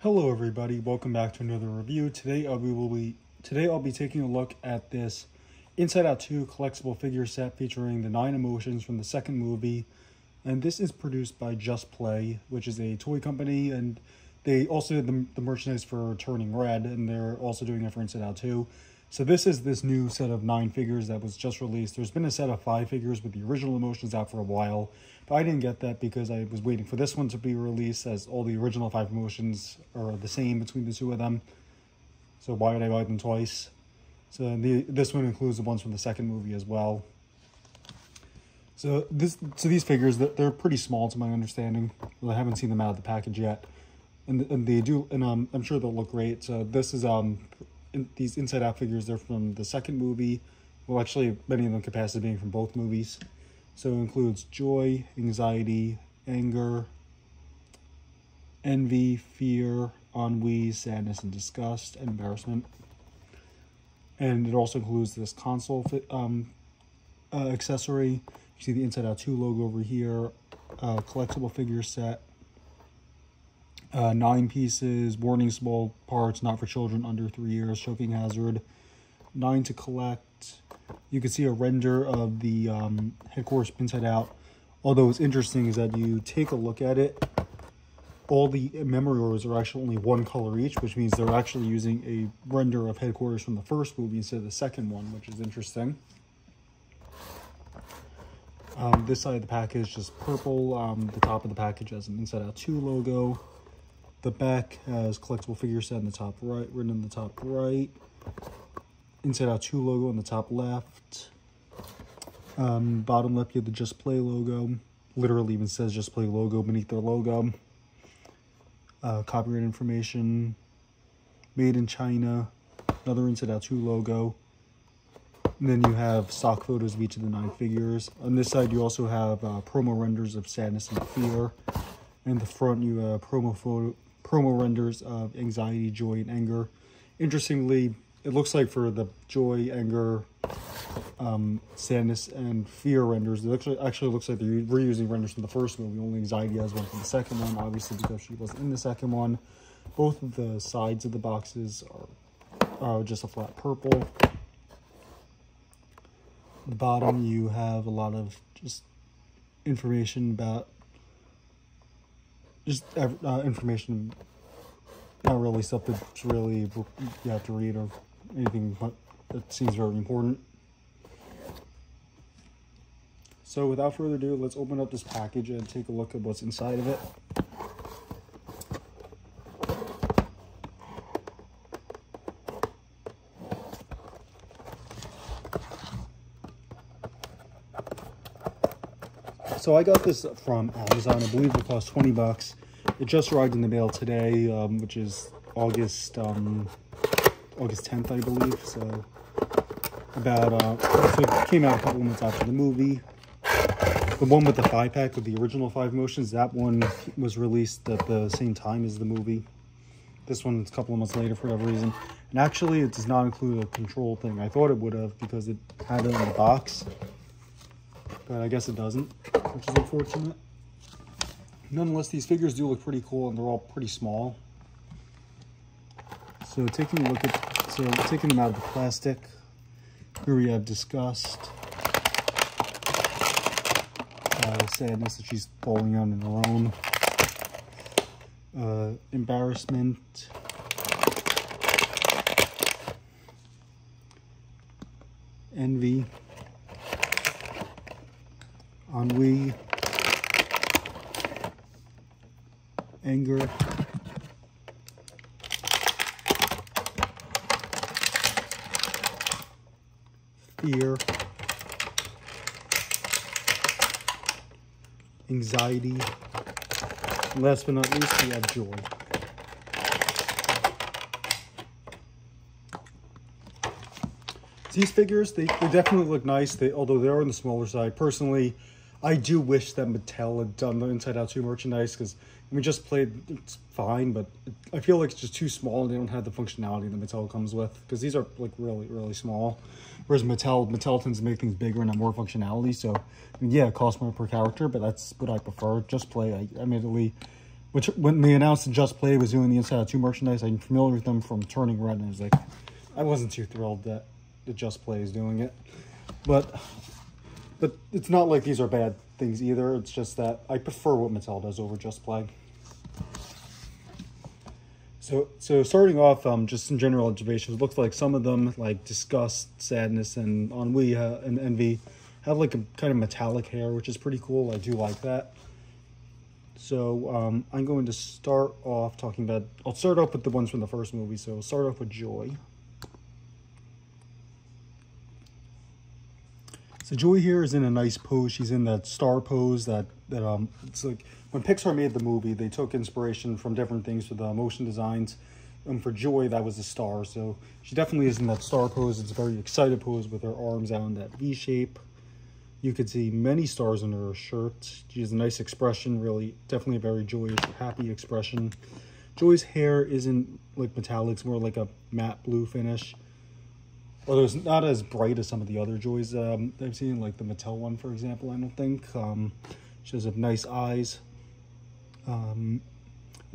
Hello everybody, welcome back to another review. Today I'll be taking a look at this Inside Out 2 collectible figure set featuring the 9 emotions from the second movie. And this is produced by Just Play, which is a toy company, and they also did the merchandise for Turning Red, and they're also doing it for Inside Out 2. So this is this new set of 9 figures that was just released. There's been a set of 5 figures with the original emotions out for a while, but I didn't get that because I was waiting for this one to be released, as all the original 5 emotions are the same between the two of them. So why would I buy them twice? So this one includes the ones from the second movie as well. So these figures, they're pretty small to my understanding. Well, I haven't seen them out of the package yet, and they do, and I'm sure they'll look great. So this is these Inside Out figures, they're from the second movie. Well, actually, many of them could pass as being from both movies. So it includes joy, anxiety, anger, envy, fear, ennui, sadness, and disgust, and embarrassment. And it also includes this console accessory. You see the Inside Out 2 logo over here. Collectible figure set. 9 pieces, warning small parts, not for children under 3 years, choking hazard. 9 to collect. You can see a render of the headquarters Inside Out. Although what's interesting is that you take a look at it, all the memory ores are actually only one color each, which means they're actually using a render of headquarters from the first movie instead of the second one, which is interesting. This side of the package is just purple. The top of the package has an Inside Out 2 logo. The back has collectible figure set in the top right, written in the top right. Inside Out 2 logo in the top left. Bottom left, you have the Just Play logo. Literally even says Just Play logo beneath their logo. Copyright information. Made in China. Another Inside Out 2 logo. And then you have stock photos of each of the 9 figures. On this side, you also have promo renders of sadness and fear. In the front, you have promo renders of anxiety, joy, and anger. Interestingly, it looks like for the joy, anger, sadness, and fear renders, it actually looks like they're reusing renders from the first movie. Only anxiety has one from the second one, obviously because she wasn't in the second one. Both of the sides of the boxes are just a flat purple. At the bottom, you have a lot of just information about information, not really stuff that's really you have to read or anything, but that seems very important. So without further ado, let's open up this package and take a look at what's inside of it. So I got this from Amazon. I believe it cost 20 bucks. It just arrived in the mail today, which is August 10th, I believe. So so it came out a couple months after the movie. The one with the 5-pack with the original 5 emotions, that one was released at the same time as the movie. This one's a couple of months later for whatever reason. And actually, it does not include a control thing. I thought it would have because it had it in the box, but I guess it doesn't, which is unfortunate. Nonetheless, these figures do look pretty cool, and they're all pretty small. So taking them out of the plastic, here we have Disgust, sadness that she's falling on her own, Embarrassment, envy, ennui, anger, fear, anxiety, and last but not least, we have joy. These figures, they definitely look nice, although they are on the smaller side. Personally, I do wish that Mattel had done the Inside Out 2 merchandise, because we just played, it's fine, but I feel like it's just too small and they don't have the functionality that Mattel comes with, because these are like really, really small. Whereas Mattel tends to make things bigger and have more functionality, so I mean, yeah, it costs more per character, but that's what I prefer. Just Play, I admittedly which when they announced that Just Play was doing the Inside Out 2 merchandise, I'm familiar with them from Turning Red, and I was like, I wasn't too thrilled that the Just Play is doing it. But it's not like these are bad things either. It's just that I prefer what Mattel does over Just Play. So starting off, just some general observations, it looks like some of them, like Disgust, Sadness, and Ennui and Envy, have like a kind of metallic hair, which is pretty cool. I do like that. So I'm going to start off talking about, I'll start off with the ones from the first movie. So start off with Joy. So Joy here is in a nice pose. She's in that star pose that it's like when Pixar made the movie, they took inspiration from different things for the motion designs. And for Joy, that was the star. So she definitely is in that star pose. It's a very excited pose with her arms out in that V shape. You could see many stars on her shirt. She has a nice expression, really, definitely a very joyous, happy expression. Joy's hair isn't like metallic, it's more like a matte blue finish. Although it's not as bright as some of the other Joys I've seen, like the Mattel one, for example, I don't think. She has nice eyes. And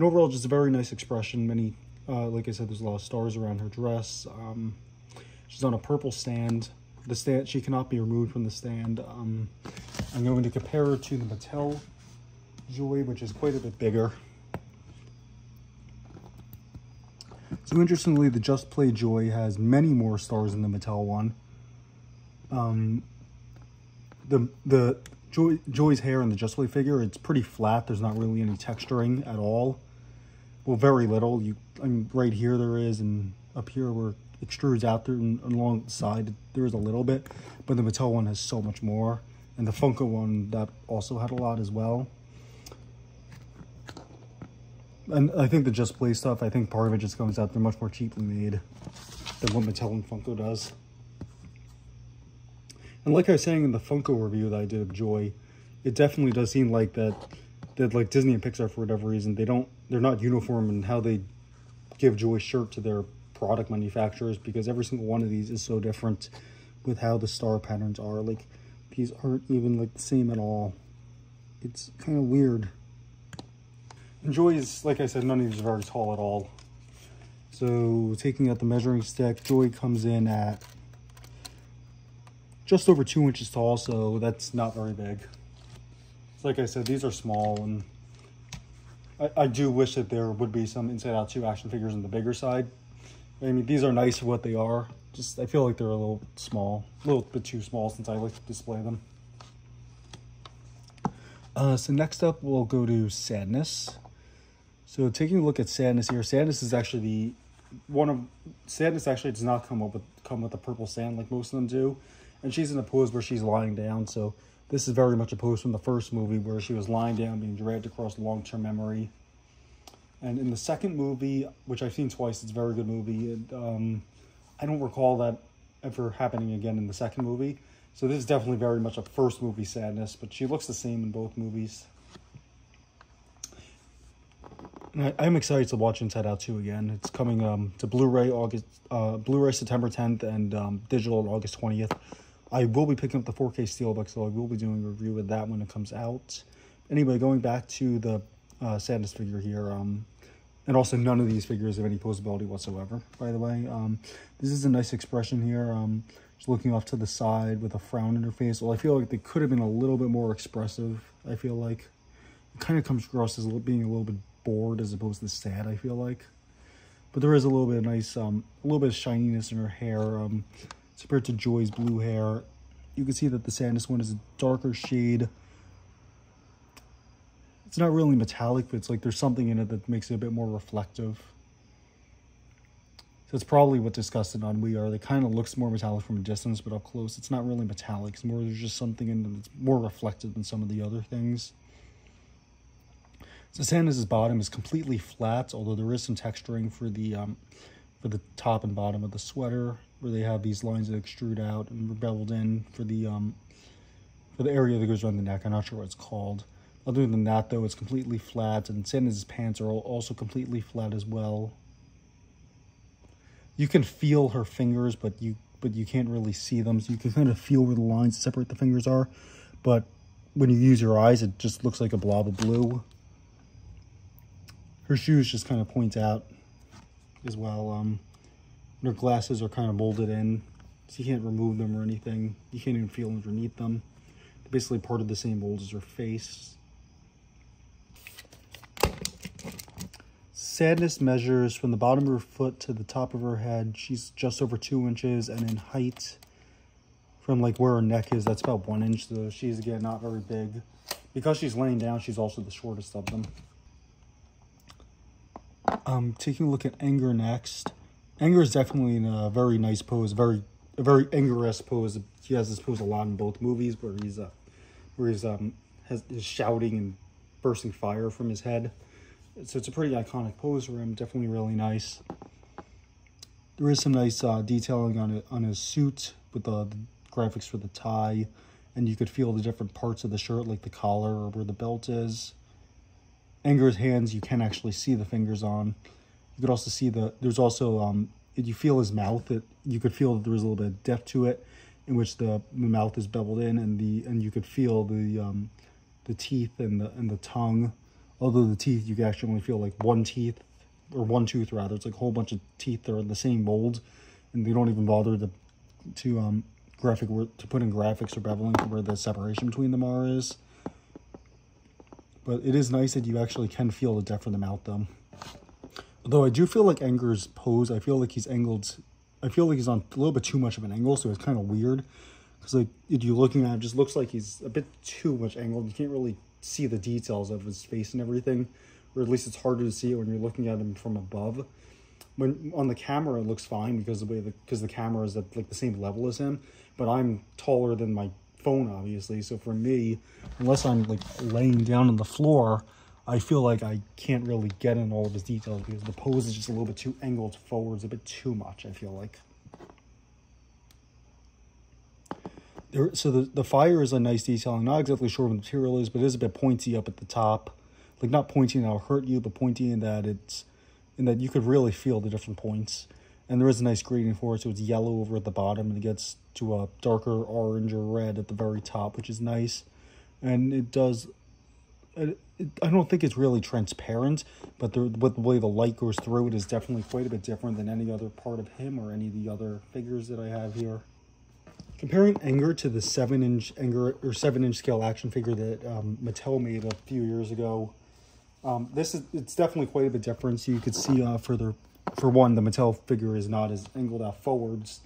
overall, just a very nice expression. Many, like I said, there's a lot of stars around her dress. She's on a purple stand. The stand, she cannot be removed from the stand. I'm going to compare her to the Mattel Joy, which is quite a bit bigger. So interestingly, the Just Play Joy has many more stars than the Mattel one. The Joy's hair in the Just Play figure, it's pretty flat. There's not really any texturing at all. Well, very little. I mean, right here there is, and up here where it extrudes out there and along the side, there is a little bit. But the Mattel one has so much more. And the Funko one, that also had a lot as well. And I think the Just Play stuff, I think part of it just comes out they're much more cheaply made than what Mattel and Funko does. And like I was saying in the Funko review that I did of Joy, it definitely does seem like that like Disney and Pixar, for whatever reason, they're not uniform in how they give Joy shirt to their product manufacturers, because every single one of these is so different with how the star patterns are. Like, these aren't even like the same at all. It's kind of weird. And Joy is, like I said, none of these are very tall at all. So taking out the measuring stick, Joy comes in at just over 2 inches tall, so that's not very big. So like I said, these are small, and I do wish that there would be some Inside Out 2 action figures on the bigger side. I mean, these are nice for what they are. Just, I feel like they're a little small, a little bit too small since I like to display them. So next up, we'll go to Sadness. So taking a look at Sadness here, Sadness is actually Sadness actually does not come with a purple sand like most of them do, and she's in a pose where she's lying down. So this is very much a pose from the first movie where she was lying down, being dragged across long-term memory. And in the second movie, which I've seen twice, it's a very good movie. I don't recall that ever happening again in the second movie. So this is definitely very much a first movie Sadness, but she looks the same in both movies. I'm excited to watch Inside Out 2 again. It's coming to Blu-ray Blu-ray September 10th and digital on August 20th. I will be picking up the 4K Steelbook, so I will be doing a review of that when it comes out. Anyway, going back to the Sadness figure here, and also none of these figures have any posability whatsoever, by the way. This is a nice expression here. Just looking off to the side with a frown in her face. Well, I feel like they could have been a little bit more expressive, I feel like. It kind of comes across as being a little bit bored as opposed to sad, I feel like. But there is a little bit of nice, a little bit of shininess in her hair. Compared to Joy's blue hair, you can see that the Sadness one is a darker shade. It's not really metallic, but it's like there's something in it that makes it a bit more reflective. So it's probably what Disgust and Ennui are. They kind of looks more metallic from a distance, but up close, it's not really metallic. It's more, there's just something in it that's more reflective than some of the other things. So Sadness's bottom is completely flat, although there is some texturing for the top and bottom of the sweater, where they have these lines that extrude out and beveled in for the area that goes around the neck. I'm not sure what it's called. Other than that, though, it's completely flat, and Sadness's pants are also completely flat as well. You can feel her fingers, but you can't really see them, so you can kind of feel where the lines that separate the fingers are. But when you use your eyes, it just looks like a blob of blue. her shoes just kind of point out as well. Her glasses are kind of molded in, so you can't remove them or anything. You can't even feel underneath them. They're basically part of the same mold as her face. Sadness measures from the bottom of her foot to the top of her head. She's just over 2 inches, and in height, from like where her neck is, that's about 1 inch. So she's, again, not very big. Because she's laying down, she's also the shortest of them. Taking a look at Anger next. Anger is definitely in a very nice pose, a very Anger-esque pose. He has this pose a lot in both movies, where he's shouting and bursting fire from his head. So it's a pretty iconic pose for him. Definitely really nice. There is some nice detailing on his suit with the graphics for the tie, and you could feel the different parts of the shirt, like the collar or where the belt is. Anger's hands, you can actually see the fingers on. You could also see there's also, you feel his mouth, you could feel that there was a little bit of depth to it, in which the mouth is beveled in, and you could feel the teeth and the tongue. Although the teeth, you can actually only feel like one tooth rather. It's like a whole bunch of teeth that are in the same mold, and they don't even bother to put in graphics or beveling for where the separation between them is. But it is nice that you actually can feel the depth of the mouth, though. Although I do feel like Anger's pose, I feel like he's angled. I feel like he's on a little bit too much of an angle, so it's kind of weird. Because like if you're looking at him, it just looks like he's a bit too much angled. You can't really see the details of his face and everything, or at least it's harder to see it when you're looking at him from above. When on the camera, it looks fine because the camera is at like the same level as him. But I'm taller than my phone, obviously, so for me, unless I'm like laying down on the floor, I feel like I can't really get in all of his details because the pose is just a little bit too angled forwards, a bit too much, I feel like. So the fire is a nice detailing. Not exactly sure what the material is, but it is a bit pointy up at the top. Like not pointy and that'll hurt you, but pointy in that you could really feel the different points. And there is a nice gradient for it, so it's yellow over at the bottom, and it gets to a darker orange or red at the very top, which is nice. And it does... I don't think it's really transparent, but the way the light goes through it is definitely quite a bit different than any other part of him or any of the other figures that I have here. Comparing Anger to the 7-inch scale action figure that Mattel made a few years ago, it's definitely quite a bit different. So you could see for one, the Mattel figure is not as angled out forwards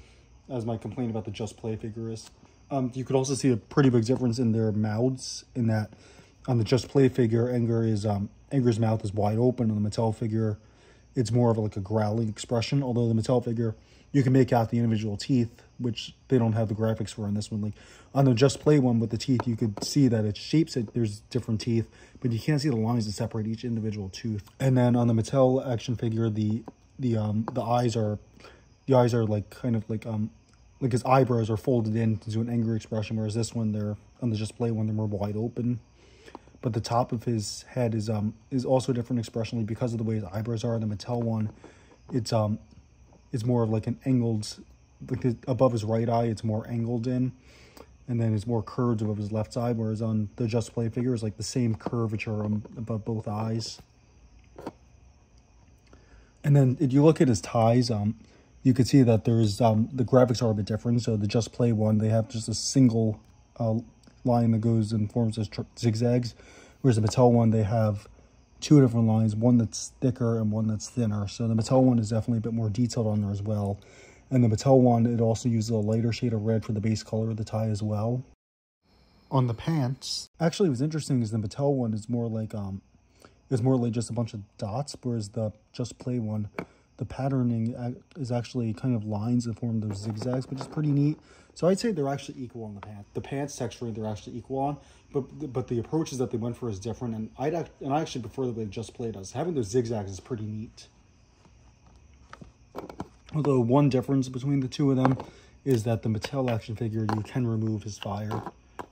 as my complaint about the Just Play figure is. You could also see a pretty big difference in their mouths, in that on the Just Play figure, Anger's mouth is wide open. On the Mattel figure, it's more of like a growling expression. Although the Mattel figure, you can make out the individual teeth, which they don't have the graphics for in this one. Like on the Just Play one with the teeth, you could see that it shapes it. There's different teeth, but you can't see the lines that separate each individual tooth. And then on the Mattel action figure, the eyes are like kind of like his eyebrows are folded into an angry expression, whereas this one, they're on the Just Play one, they're more wide open. But the top of his head is also a different expression because of the way his eyebrows are. The Mattel one, it's more of like an angled, like above his right eye, it's more angled in, and then it's more curved above his left side. Whereas on the Just Play figure, it's like the same curvature above both eyes. And then if you look at his ties, you could see that there's the graphics are a bit different. So the Just Play one, they have just a single line that goes and forms as zigzags, whereas the Mattel one, they have two different lines, one that's thicker and one that's thinner. So the Mattel one is definitely a bit more detailed on there as well. And the Mattel one, it also uses a lighter shade of red for the base color of the tie as well. On the pants, actually what's interesting is the Mattel one is more like just a bunch of dots, whereas the Just Play one, the patterning is actually kind of lines that form those zigzags, which is pretty neat. So I'd say they're actually equal on the pants. The pants texture they're actually equal on, but the approaches that they went for is different. And I actually prefer the way Just Play does. Having those zigzags is pretty neat. Although one difference between the two of them is that the Mattel action figure, you can remove his fire,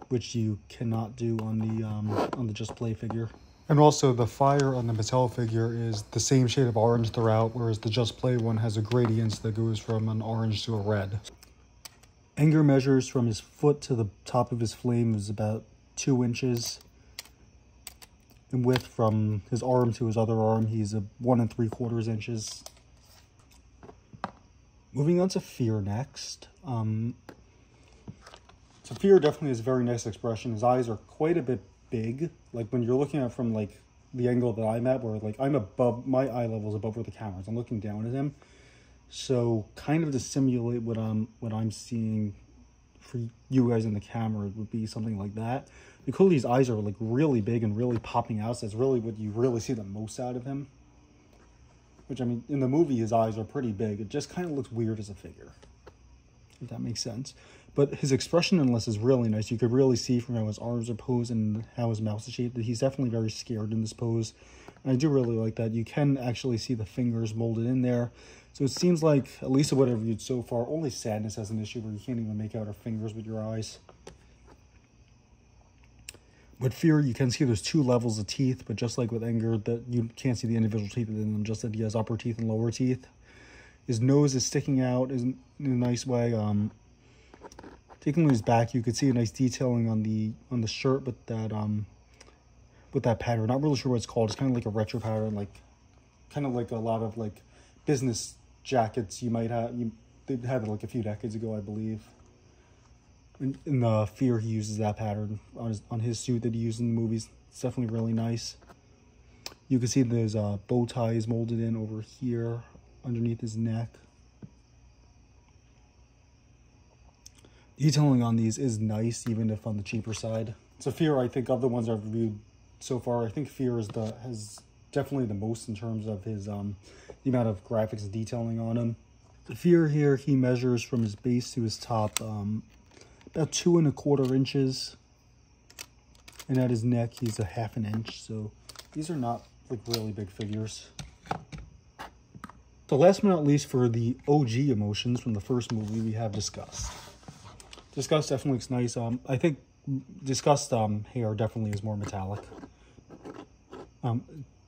which you cannot do on the Just Play figure. And also the fire on the Mattel figure is the same shade of orange throughout, whereas the Just Play one has a gradient that goes from an orange to a red. Anger measures from his foot to the top of his flame is about 2 inches. in width from his arm to his other arm. He's a 1 3/4 inches. Moving on to Fear next. So Fear definitely has a very nice expression. His eyes are quite a bit big. Like when you're looking at it from like the angle that I'm at, where like I'm above, my eye level is above where the camera is. I'm looking down at him. So kind of to simulate what I'm seeing for you guys in the camera would be something like that. Because these eyes are like really big and really popping out, so that's really what you really see the most out of him. Which, I mean, in the movie, his eyes are pretty big. It just kind of looks weird as a figure, if that makes sense. But his expression in this is really nice. You could really see from how his arms are posed and how his mouth is shaped that he's definitely very scared in this pose. And I do really like that. You can actually see the fingers molded in there. So it seems like, at least of what I've reviewed so far, only Sadness has an issue where you can't even make out her fingers with your eyes. With Fear, you can see there's 2 levels of teeth, but just like with Anger, that you can't see the individual teeth within them, just that he has upper teeth and lower teeth. His nose is sticking out in a nice way. Taking his back, you could see a nice detailing on the shirt with that pattern. Not really sure what it's called. It's kind of like a retro pattern, like kind of like a lot of like business jackets you might have. They had it like a few decades ago, I believe. In the Fear, he uses that pattern on his suit that he used in the movies. It's definitely really nice. You can see there's bow ties molded in over here underneath his neck. Detailing on these is nice, even if on the cheaper side. So Fear, I think of the ones I've reviewed so far, I think Fear has definitely the most in terms of his the amount of graphics and detailing on him. The Fear here, he measures from his base to his top about 2 1/4 inches, and at his neck he's a 1/2 inch. So these are not like really big figures. So last but not least, for the OG emotions from the first movie, we have Disgust. Disgust definitely looks nice. I think Disgust hair definitely is more metallic.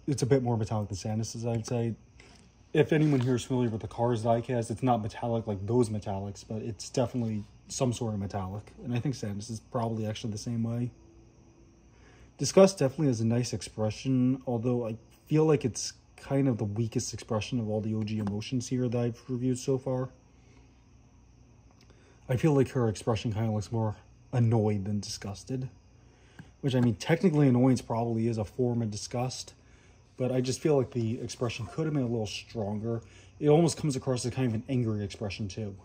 It's a bit more metallic than Sadness's, I'd say. If anyone here is familiar with the Cars diecast, it's not metallic like those metallics, but it's definitely some sort of metallic. And I think Sadness is probably actually the same way. Disgust definitely has a nice expression, although I feel like it's kind of the weakest expression of all the OG emotions here that I've reviewed so far. I feel like her expression kind of looks more annoyed than disgusted. Which, I mean, technically annoyance probably is a form of disgust, but I just feel like the expression could have been a little stronger. It almost comes across as kind of an angry expression too.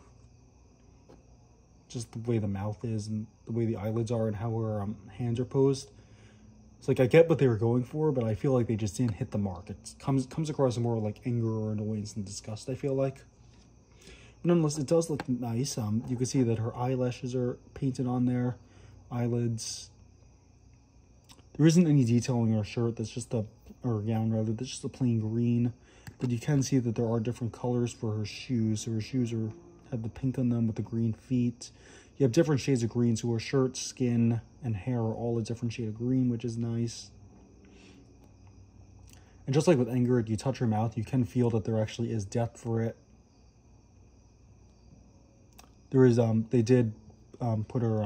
Just the way the mouth is and the way the eyelids are and how her hands are posed. It's like I get what they were going for, but I feel like they just didn't hit the mark. It comes across more like anger or annoyance than disgust, I feel like. But nonetheless, it does look nice. You can see that her eyelashes are painted on there, eyelids. There isn't any detailing on her shirt. That's just or gown rather. That's just a plain green. But you can see that there are different colors for her shoes. So her shoes have the pink on them with the green feet. You have different shades of green, so her shirt, skin, and hair are all a different shade of green, which is nice. And just like with Anger, if you touch her mouth, you can feel that there actually is depth for it. There is, they did put her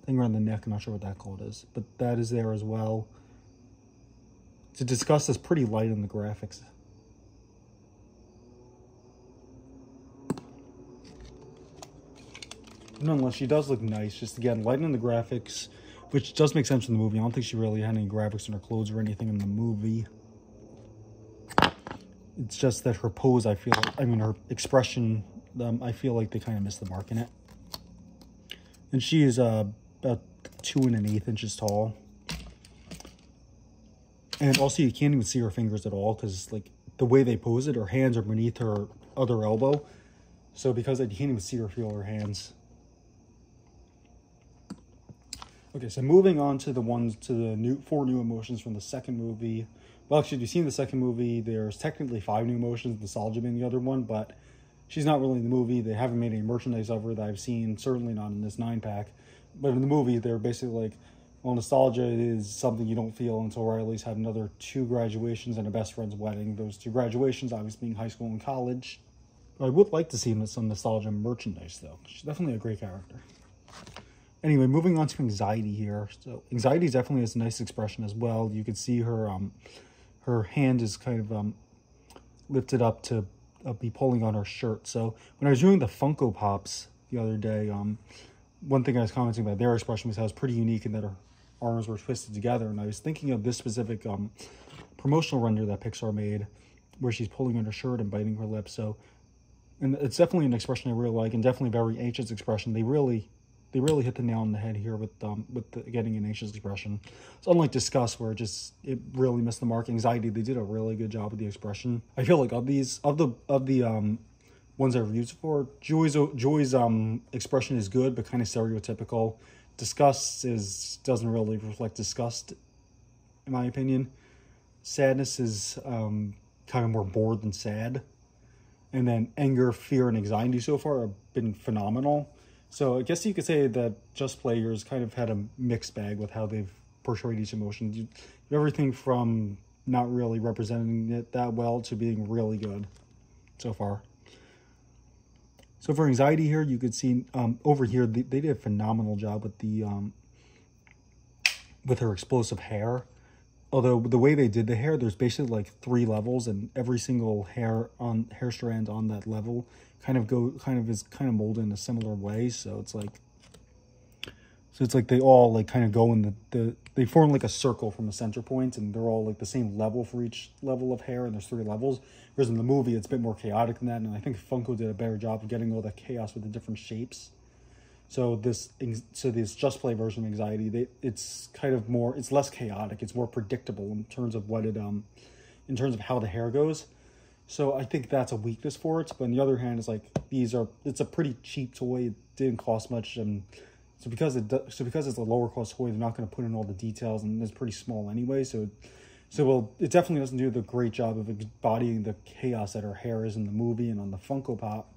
thing around the neck. I'm not sure what that called is, but that is there as well. To discuss this pretty light in the graphics. Nonetheless, she does look nice. Just again, light in the graphics, which does make sense in the movie. I don't think she really had any graphics in her clothes or anything in the movie. It's just that her pose, her expression, I feel like they kind of missed the mark in it. And she is about 2 1/8 inches tall. And also, you can't even see her fingers at all because, like, the way they pose it, her hands are beneath her other elbow. So because you can't even see or feel her hands. Okay, so moving on to the 4 new emotions from the second movie. Well, actually, if you've seen the second movie, there's technically 5 new emotions, nostalgia being the other one, but she's not really in the movie. They haven't made any merchandise of her that I've seen, certainly not in this 9-pack. But in the movie, they're basically like, well, nostalgia is something you don't feel until Riley's had another 2 graduations and a best friend's wedding. Those 2 graduations, obviously being high school and college. I would like to see some nostalgia merchandise, though. She's definitely a great character. Anyway, moving on to anxiety here. So anxiety definitely has a nice expression as well. You can see her hand is kind of lifted up to be pulling on her shirt. So when I was doing the Funko Pops the other day, one thing I was commenting about their expression was how it's pretty unique in that her arms were twisted together. And I was thinking of this specific promotional render that Pixar made where she's pulling on her shirt and biting her lips. So, and it's definitely an expression I really like, and definitely very anxious expression. They really hit the nail on the head here with getting an anxious expression. It's unlike Disgust, where it really missed the mark. Anxiety, they did a really good job with the expression. I feel like of the ones I've used for, Joy's expression is good, but kind of stereotypical. Disgust doesn't really reflect disgust, in my opinion. Sadness is kind of more bored than sad. And then anger, fear, and anxiety so far have been phenomenal. So I guess you could say that Just Players kind of had a mixed bag with how they've portrayed each emotion. You have everything from not really representing it that well to being really good so far. So for anxiety here, you could see over here, they did a phenomenal job with with her explosive hair. Although the way they did the hair, there's basically like 3 levels, and every single hair strand on that level kind of molded in a similar way. So it's like they all like kind of go in they form like a circle from a center point, and they're all like the same level for each level of hair, and there's 3 levels. Whereas in the movie, it's a bit more chaotic than that, and I think Funko did a better job of getting all that chaos with the different shapes. So this Just Play version of anxiety, it's less chaotic. It's more predictable in terms of in terms of how the hair goes. So I think that's a weakness for it. But on the other hand, it's like it's a pretty cheap toy. It didn't cost much, and so because it's a lower cost toy, they're not going to put in all the details, and it's pretty small anyway. So it definitely doesn't do the great job of embodying the chaos that her hair is in the movie and on the Funko Pop.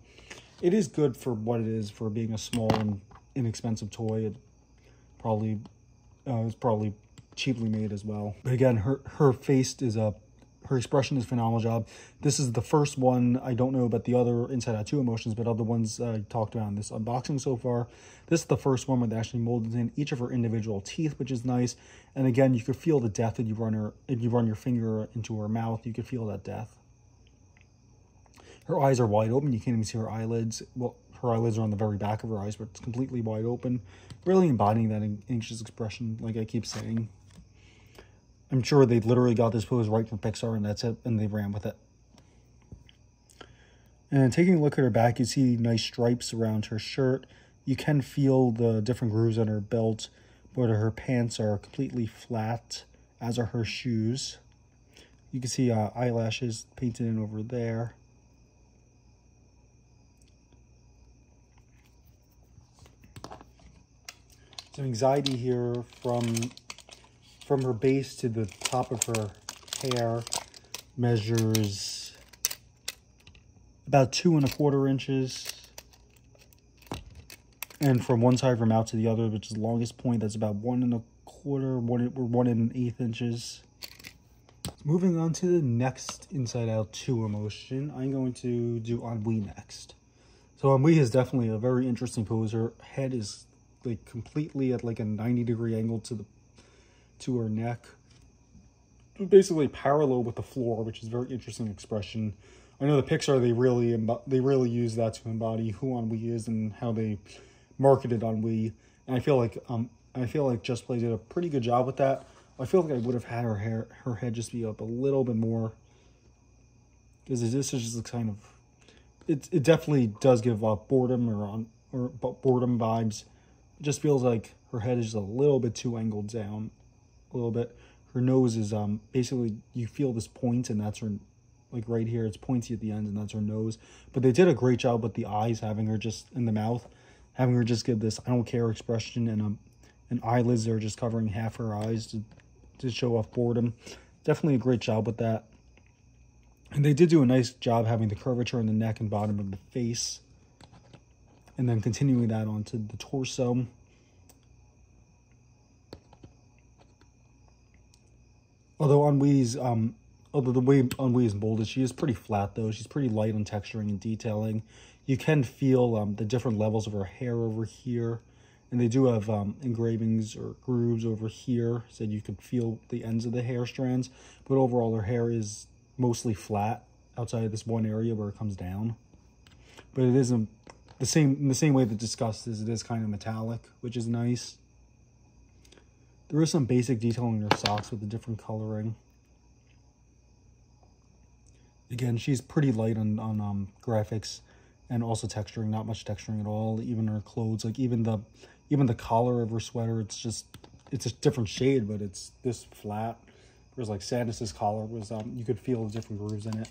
It is good for what it is, for being a small and inexpensive toy. It was probably cheaply made as well. But again, her expression is a phenomenal job. This is the first one. I don't know about the other Inside Out 2 emotions, but other ones I talked about in this unboxing so far. This is the first one where they actually molded in each of her individual teeth, which is nice. And again, you could feel the depth if you run your finger into her mouth. You could feel that depth. Her eyes are wide open. You can't even see her eyelids. Well, her eyelids are on the very back of her eyes, but it's completely wide open. Really embodying that anxious expression, like I keep saying. I'm sure they literally got this pose right from Pixar, and that's it, and they ran with it. And taking a look at her back, you see nice stripes around her shirt. You can feel the different grooves on her belt, but her pants are completely flat, as are her shoes. You can see eyelashes painted in over there. So anxiety here from her base to the top of her hair measures about 2 1/4 inches. And from one side of her mouth to the other, which is the longest point, that's about 1 1/4, 1 1/8 inches. Moving on to the next Inside Out 2 emotion, I'm going to do Ennui next. So Ennui is definitely a very interesting pose. Her head is like completely at like a 90-degree angle to her neck, basically parallel with the floor, which is a very interesting expression. I know the Pixar, they really use that to embody who Ennui is and how they marketed Ennui, and I feel like Just Play did a pretty good job with that. I feel like I would have had her head just be up a little bit more, because this is just kind of it definitely does give off boredom or boredom vibes. It just feels like her head is just a little bit too angled down, a little bit. Her nose is basically, you feel this point, and that's her, like right here, it's pointy at the end, and that's her nose. But they did a great job with the eyes, having her just in the mouth, having her just give this I don't care expression, and eyelids that are just covering half her eyes to show off boredom. Definitely a great job with that. And they did do a nice job having the curvature in the neck and bottom of the face, and then continuing that onto the torso. Although the way Ennui is molded, she is pretty flat though. She's pretty light on texturing and detailing. You can feel the different levels of her hair over here, And they do have engravings or grooves over here, so you can feel the ends of the hair strands. But overall, her hair is mostly flat outside of this one area where it comes down. But it isn't the same in the same way that Disgust is. It is kind of metallic, which is nice. There is some basic detailing in her socks with the different coloring. Again, she's pretty light on graphics and also texturing. Not much texturing at all. Even her clothes, like even the collar of her sweater, it's a different shade, but it's this flat. Whereas like Sadness's collar was, you could feel the different grooves in it.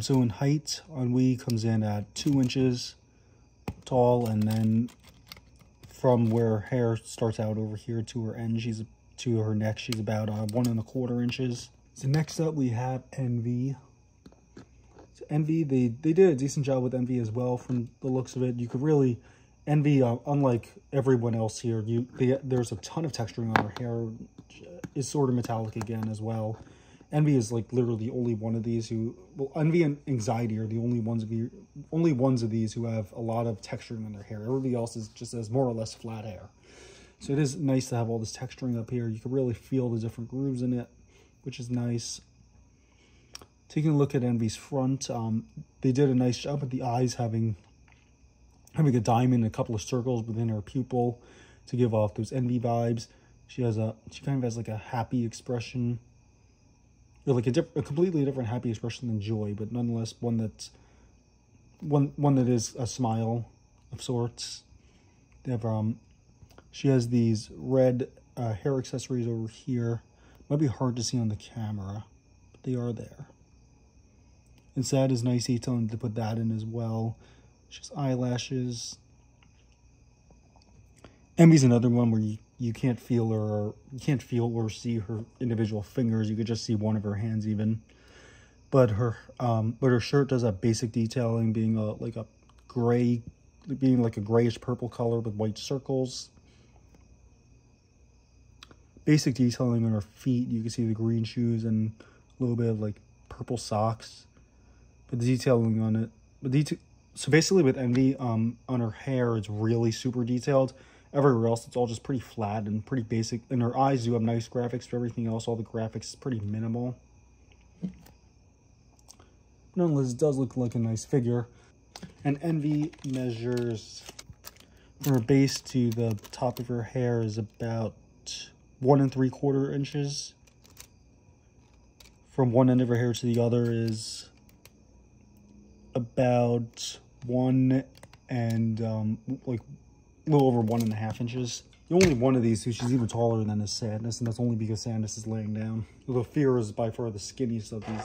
So in height, Ennui comes in at 2 inches tall, and then from where her hair starts out over here to her end, to her neck, she's about 1¼ inches. So next up we have Ennui. So Ennui, they did a decent job with Ennui as well from the looks of it. You could really, Ennui, unlike everyone else here, there's a ton of texturing on her hair. Is sort of metallic again as well. Ennui is like literally the only one of these who, well, Ennui and Anxiety are the only ones of these who have a lot of texturing on their hair. Everybody else is just has more or less flat hair. So it is nice to have all this texturing up here. You can really feel the different grooves in it, which is nice. Taking a look at Envy's front, they did a nice job with the eyes having a diamond and a couple of circles within her pupil to give off those Ennui vibes. She kind of has like a happy expression, or like a completely different happy expression than Joy, but nonetheless one that is a smile of sorts. They have she has these red hair accessories over here. Might be hard to see on the camera, but they are there. And Sad is nice detailing to put that in as well. She has eyelashes. Emmy's another one where you can't feel or see her individual fingers. You could just see one of her hands even. But her shirt does have basic detailing, being like a grayish purple color with white circles. Basic detailing on her feet. You can see the green shoes and a little bit of like purple socks. But the detailing on it, so basically with Ennui, on her hair, it's really super detailed. Everywhere else, it's all just pretty flat and pretty basic. And her eyes do have nice graphics, but everything else, all the graphics is pretty minimal. Nonetheless, it does look like a nice figure. And Ennui measures, from her base to the top of her hair, is about 1 3/4 inches. From one end of her hair to the other is about 1 and like a little over 1.5 inches. The only one of these who she's even taller than is Sadness, and that's only because Sadness is laying down. Although Fear is by far the skinniest of these.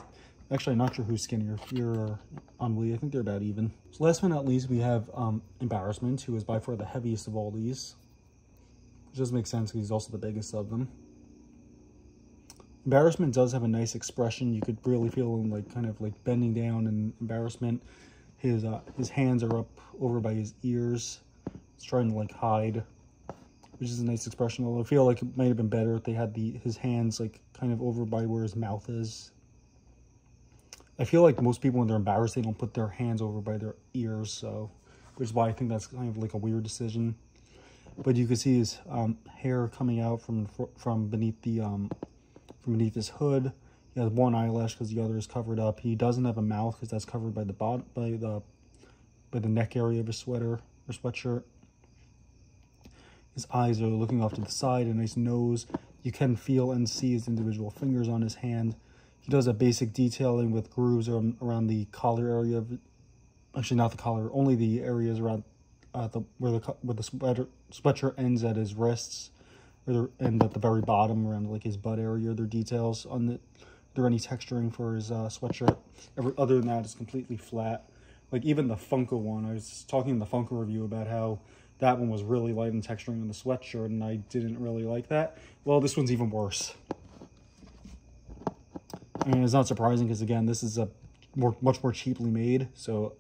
Actually, I'm not sure who's skinnier, Fear or Ennui. I think they're about even. So last but not least, we have Embarrassment, who is by far the heaviest of all these. Which does make sense because he's also the biggest of them. Embarrassment does have a nice expression. You could really feel him like kind of like bending down in embarrassment. His hands are up over by his ears. He's trying to like hide, which is a nice expression. Although I feel like it might have been better if they had his hands like kind of over by where his mouth is. I feel like most people when they're embarrassed, they don't put their hands over by their ears, so which is why I think that's kind of like a weird decision. But you can see his hair coming out from beneath his hood. He has one eyelash because the other is covered up. He doesn't have a mouth because that's covered by the neck area of his sweater or sweatshirt. His eyes are looking off to the side, a nice nose. You can feel and see his individual fingers on his hand. He does a basic detailing with grooves around the collar area. Actually, not the collar, only the areas around where the sweatshirt ends at his wrists, and at the very bottom around like his butt area. There are details on the. There any texturing for his sweatshirt. Other than that, it's completely flat. Like even the Funko one, I was talking in the Funko review about how that one was really light in texturing on the sweatshirt, and I didn't really like that. Well, this one's even worse. I mean, it's not surprising because again, this is much more cheaply made. So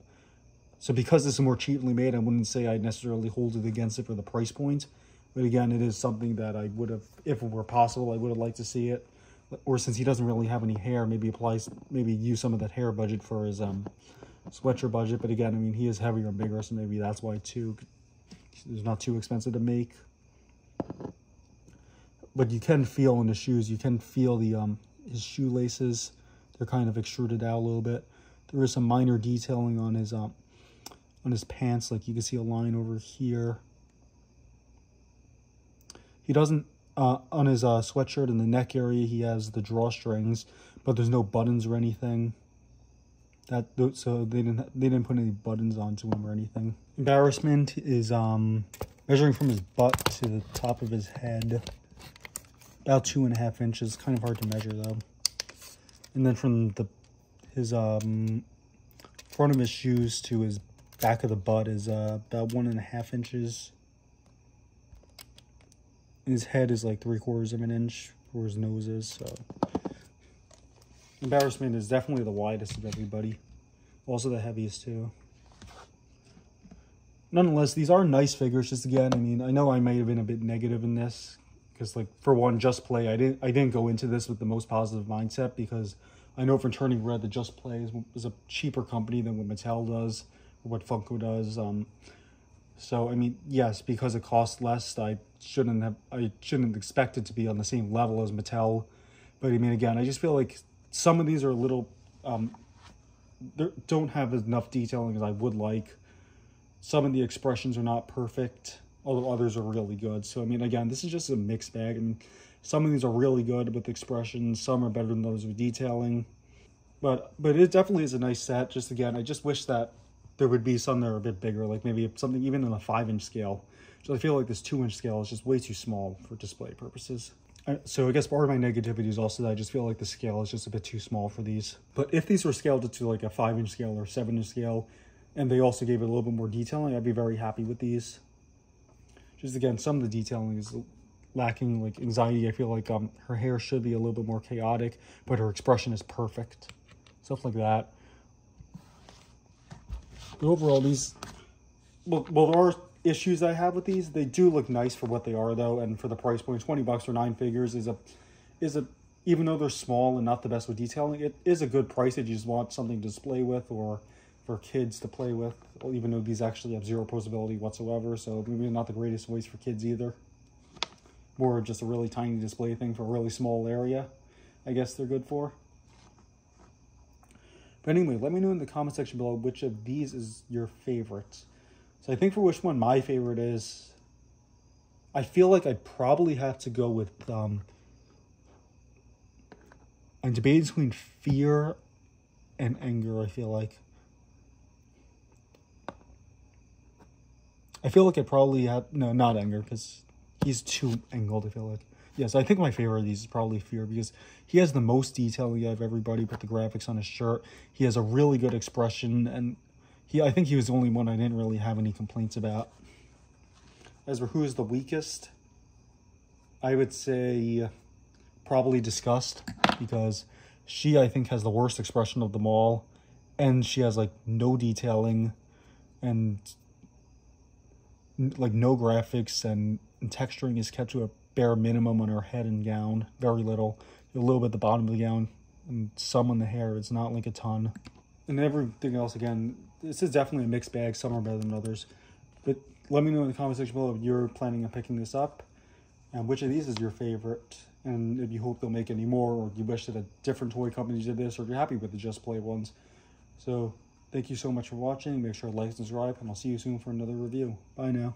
because this is more cheaply made, I wouldn't say I'd necessarily hold it against it for the price point. But again, it is something that I would have, if it were possible, I would have liked to see it. Or since he doesn't really have any hair, maybe use some of that hair budget for his sweatshirt budget. But again, I mean, he is heavier and bigger, so maybe that's why too. It's not too expensive to make. But you can feel in the shoes, you can feel the his shoelaces. They're kind of extruded out a little bit. There is some minor detailing on his pants, like you can see a line over here. He doesn't on his sweatshirt in the neck area. He has the drawstrings, but there's no buttons or anything. So they didn't put any buttons onto him or anything. Embarrassment is measuring from his butt to the top of his head, about 2.5 inches. Kind of hard to measure though. And then from his front of his shoes to his back of the butt is about 1.5 inches. And his head is like 3/4 of an inch where his nose is. So Embarrassment is definitely the widest of everybody. Also the heaviest too. Nonetheless, these are nice figures. Just again, I mean, I know I might have been a bit negative in this because, like, for one, Just Play, I didn't go into this with the most positive mindset because I know from Turning Red that Just Play is a cheaper company than what Mattel does or what Funko does. So I mean, yes, because it costs less, I shouldn't expect it to be on the same level as Mattel. But I mean, again, I just feel like some of these are a little don't have enough detailing as I would like. Some of the expressions are not perfect, although others are really good. So I mean, again, this is just a mixed bag. I mean, some of these are really good with expressions, some are better than those with detailing. But it definitely is a nice set. Just again, I just wish that there would be some that are a bit bigger, like maybe something even in a 5-inch scale. So I feel like this 2-inch scale is just way too small for display purposes. So I guess part of my negativity is also that I just feel like the scale is just a bit too small for these. But if these were scaled to like a 5-inch scale or 7-inch scale, and they also gave it a little bit more detailing, I'd be very happy with these. Just again, some of the detailing is lacking, like anxiety. I feel like her hair should be a little bit more chaotic, but her expression is perfect. Stuff like that. But overall, these, well, there are issues I have with these. They do look nice for what they are, though, and for the price point, $20 for 9 figures is a even though they're small and not the best with detailing, it is a good price if you just want something to display with or for kids to play with. Even though these actually have zero posability whatsoever, so maybe not the greatest ways for kids either. Or just a really tiny display thing for a really small area, I guess they're good for. But anyway, let me know in the comment section below which of these is your favorite. So I think for which one my favorite is, I feel like I'd probably have to go with, I'm debating between fear and anger, I feel like. I feel like I probably have, no, not anger, because he's too angled, I feel like. Yes, I think my favorite of these is probably fear, because he has the most detailing out of everybody but the graphics on his shirt. He has a really good expression, and I think he was the only one I didn't really have any complaints about. As for who is the weakest, I would say probably Disgust, because she, I think, has the worst expression of them all, and she has, like, no detailing, and, like, no graphics, and texturing is kept to a bare minimum on her head and gown, very little. A little bit at the bottom of the gown, and some on the hair. It's not, like, a ton. And everything else, again, this is definitely a mixed bag. Some are better than others. But let me know in the comment section below if you're planning on picking this up, and which of these is your favorite, and if you hope they'll make any more, or you wish that a different toy company did this, or if you're happy with the Just Play ones. So thank you so much for watching. Make sure to like and subscribe, and I'll see you soon for another review. Bye now.